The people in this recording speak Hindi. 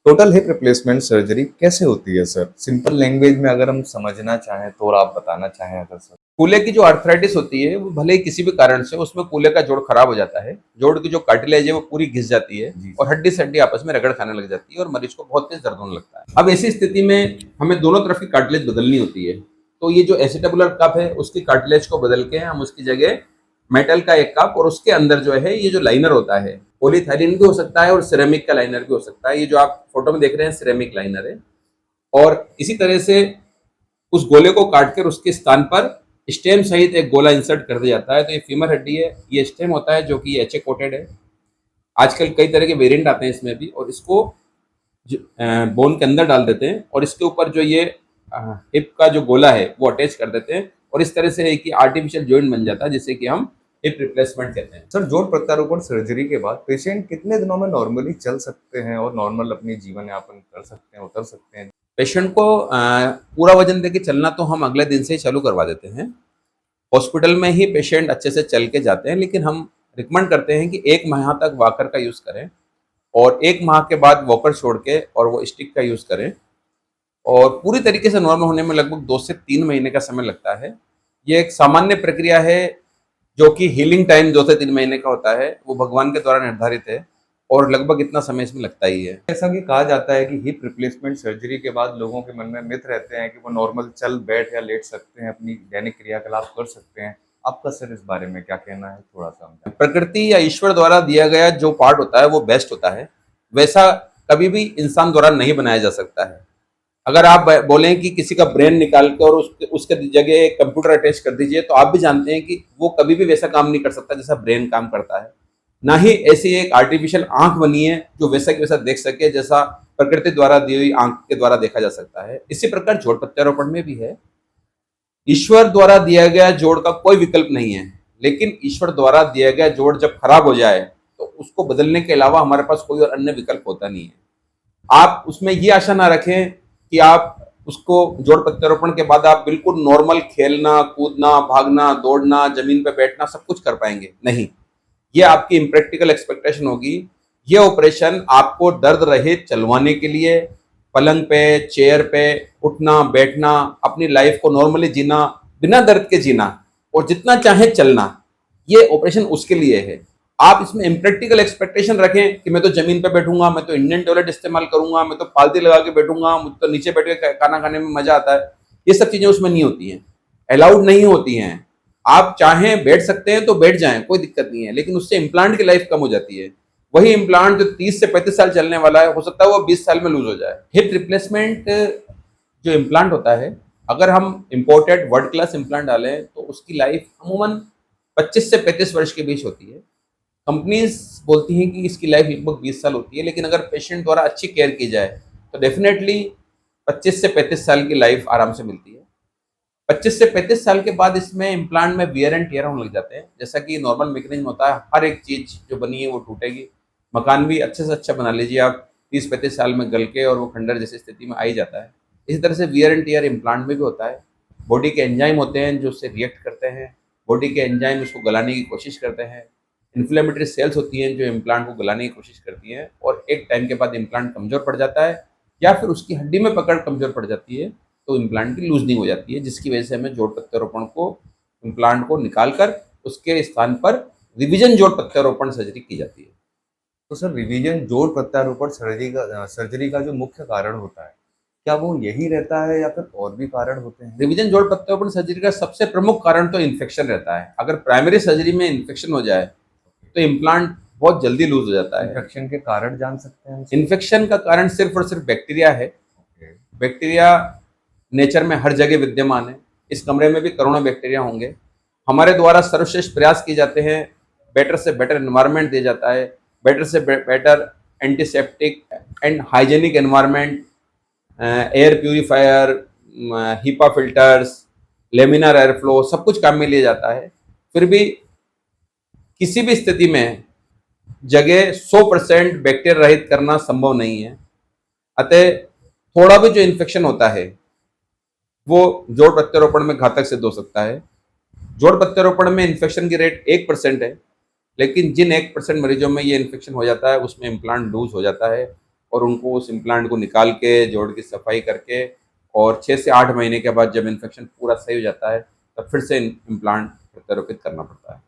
टोटल हिप रिप्लेसमेंट सर्जरी कैसे होती है सर? सिंपल लैंग्वेज में अगर हम समझना चाहें तो, और आप बताना चाहें अगर सर। कूल्हे की जो आर्थराइटिस होती है वो भले ही किसी भी कारण से उसमें कूल्हे का जोड़ खराब हो जाता है, जोड़ की जो कार्टिलेज है वो पूरी घिस जाती है जी और सर। हड्डी से हड्डी आपस में रगड़ खाने लग जाती है और मरीज को बहुत तेज दर्द होने लगता है। अब ऐसी स्थिति में हमें दोनों तरफ की कार्टिलेज बदलनी होती है। तो ये जो एसिटाबुलर कप है उसकी कार्टिलेज को बदल के हम उसकी जगह मेटल का एक कप और उसके अंदर जो है ये जो लाइनर होता है, पॉलीथाइलिन भी हो सकता है और सिरेमिक का लाइनर भी हो सकता है। ये जो आप फोटो में देख रहे हैं सिरेमिक लाइनर है। और इसी तरह से उस गोले को काट कर उसके स्थान पर स्टेम सहित एक गोला इंसर्ट कर दिया जाता है। तो ये फीमर हड्डी है, ये स्टेम होता है जो कि एच ए कोटेड है। आजकल कई तरह के वेरिएंट आते हैं इसमें भी, और इसको बोन के अंदर डाल देते हैं और इसके ऊपर जो ये हिप का जो गोला है वो अटैच कर देते हैं और इस तरह से एक आर्टिफिशियल जॉइंट बन जाता है जिसे कि हम हिप रिप्लेसमेंट कहते हैं। सर, जोड़ प्रत्यारोपण सर्जरी के बाद पेशेंट कितने दिनों में नॉर्मली चल सकते हैं और नॉर्मल अपनी जीवन यापन कर सकते हैं, उतर सकते हैं? पेशेंट को पूरा वजन देके चलना तो हम अगले दिन से ही चालू करवा देते हैं। हॉस्पिटल में ही पेशेंट अच्छे से चल के जाते हैं, लेकिन हम रिकमेंड करते हैं कि 1 माह तक वॉकर का यूज़ करें और 1 माह के बाद वॉकर छोड़ के और वो स्टिक का यूज़ करें। और पूरी तरीके से नॉर्मल होने में लगभग 2 से 3 महीने का समय लगता है। ये एक सामान्य प्रक्रिया है, जो कि हीलिंग टाइम 2 से 3 महीने का होता है, वो भगवान के द्वारा निर्धारित है और लगभग इतना समय इसमें लगता ही है। ऐसा कि कहा जाता है कि हिप रिप्लेसमेंट सर्जरी के बाद लोगों के मन में मिथ रहते हैं कि वो नॉर्मल चल बैठ या लेट सकते हैं, अपनी दैनिक क्रियाकलाप कर सकते हैं। आपका सर इस बारे में क्या कहना है, थोड़ा सा हम जानें। प्रकृति या ईश्वर द्वारा दिया गया जो पार्ट होता है वो बेस्ट होता है, वैसा कभी भी इंसान द्वारा नहीं बनाया जा सकता है। अगर आप बोलें कि किसी का ब्रेन निकाल के और उसके जगह एक कंप्यूटर अटैच कर दीजिए, तो आप भी जानते हैं कि वो कभी भी वैसा काम नहीं कर सकता जैसा ब्रेन काम करता है। ना ही ऐसी एक आर्टिफिशियल आंख बनी है जो वैसा की वैसा देख सके जैसा प्रकृति द्वारा दी हुई आंख के द्वारा देखा जा सकता है। इसी प्रकार जोड़ प्रत्यारोपण में भी है। ईश्वर द्वारा दिया गया जोड़ का कोई विकल्प नहीं है, लेकिन ईश्वर द्वारा दिया गया जोड़ जब खराब हो जाए तो उसको बदलने के अलावा हमारे पास कोई और अन्य विकल्प होता नहीं है। आप उसमें ये आशा ना रखें कि आप उसको जोड़ प्रत्यारोपण के बाद आप बिल्कुल नॉर्मल खेलना, कूदना, भागना, दौड़ना, जमीन पे बैठना सब कुछ कर पाएंगे। नहीं, ये आपकी इम्प्रैक्टिकल एक्सपेक्टेशन होगी। ये ऑपरेशन आपको दर्द रहित चलवाने के लिए, पलंग पे, चेयर पे उठना बैठना, अपनी लाइफ को नॉर्मली जीना, बिना दर्द के जीना और जितना चाहे चलना, ये ऑपरेशन उसके लिए है। आप इसमें इम्प्रैक्टिकल एक्सपेक्टेशन रखें कि मैं तो जमीन पे बैठूंगा, मैं तो इंडियन टॉयलेट इस्तेमाल करूंगा, मैं तो पालती लगा के बैठूंगा, मुझे तो नीचे बैठ के खाना खाने में मजा आता है, ये सब चीजें उसमें नहीं होती हैं, अलाउड नहीं होती हैं। आप चाहें बैठ सकते हैं तो बैठ जाएं, कोई दिक्कत नहीं है, लेकिन उससे इम्प्लांट की लाइफ कम हो जाती है। वही इम्प्लांट जो 30 से 35 साल चलने वाला है, हो सकता है वो 20 साल में लूज हो जाए। हिप रिप्लेसमेंट जो इम्प्लांट होता है, अगर हम इम्पोर्टेड वर्ल्ड क्लास इम्प्लांट डालें तो उसकी लाइफ अमूमन 25 से 35 वर्ष के बीच होती है। कंपनीज बोलती हैं कि इसकी लाइफ लगभग 20 साल होती है, लेकिन अगर पेशेंट द्वारा अच्छी केयर की जाए तो डेफिनेटली 25 से 35 साल की लाइफ आराम से मिलती है। 25 से 35 साल के बाद इसमें इम्प्लांट में वियर एंड टियर होने लग जाते हैं। जैसा कि नॉर्मल मैकेनिज्म होता है, हर एक चीज जो बनी है वो टूटेगी। मकान भी अच्छे से अच्छा बना लीजिए आप, 30-35 साल में गल के और वो खंडर जैसी स्थिति में आ ही जाता है। इसी तरह से वियर एंड टियर इम्प्लांट में भी होता है। बॉडी के एंजाइम होते हैं जो उससे रिएक्ट करते हैं, बॉडी के एंजाइम उसको गलाने की कोशिश करते हैं। इन्फ्लेमेटरी सेल्स होती हैं जो इम्प्लांट को गलाने की कोशिश करती हैं, और एक टाइम के बाद इम्प्लांट कमजोर पड़ जाता है या फिर उसकी हड्डी में पकड़ कमजोर पड़ जाती है, तो इम्प्लांट की लूजनिंग हो जाती है, जिसकी वजह से हमें जोड़ प्रत्यारोपण को, इम्प्लांट को निकाल कर उसके स्थान पर रिवीजन जोड़ प्रत्यारोपण सर्जरी की जाती है। तो सर, रिवीजन जोड़ प्रत्यारोपण सर्जरी का जो मुख्य कारण होता है, क्या वो यही रहता है या फिर और भी कारण होते हैं? रिवीजन जोड़ प्रत्यारोपण सर्जरी का सबसे प्रमुख कारण तो इन्फेक्शन रहता है। अगर प्राइमरी सर्जरी में इन्फेक्शन हो जाए तो इम्प्लांट बहुत जल्दी लूज हो जाता है। इन्फेक्शन के कारण जान सकते हैं? इन्फेक्शन का कारण सिर्फ और सिर्फ बैक्टीरिया है। ओके। बैक्टीरिया नेचर में हर जगह विद्यमान है। इस कमरे में भी करोड़ों बैक्टीरिया होंगे। हमारे द्वारा सर्वश्रेष्ठ प्रयास किए जाते हैं, बेटर से बेटर एनवायरनमेंट दिया जाता है, बेटर से better antiseptic and hygienic environment, air purifier, HEPA filters, laminar air flow, सब कुछ काम में लिया जाता है। फिर भी किसी भी स्थिति में जगह 100% बैक्टीरिया रहित करना संभव नहीं है। अतः थोड़ा भी जो इन्फेक्शन होता है वो जोड़ प्रत्यारोपण में घातक सिद्ध हो सकता है। जोड़ प्रत्यारोपण में इन्फेक्शन की रेट 1% है, लेकिन जिन 1% मरीजों में ये इन्फेक्शन हो जाता है उसमें इम्प्लांट लूज हो जाता है और उनको उस इम्प्लांट को निकाल के जोड़ की सफाई करके और 6 से 8 महीने के बाद जब इन्फेक्शन पूरा सही हो जाता है तब फिर से इम्प्लांट प्रत्यारोपित करना पड़ता है।